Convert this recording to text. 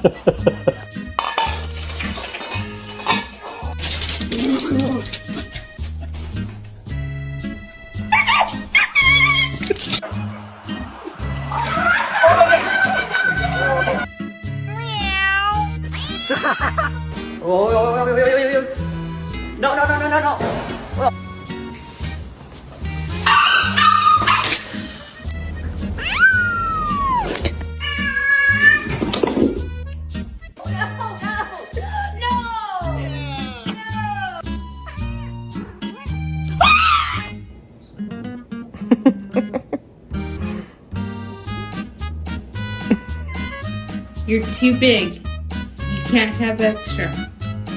Ôi, ôi, ôi, ôi, ôi, ôi, ôi. No, no, no, no, no, no. You're too big. You can't have extra.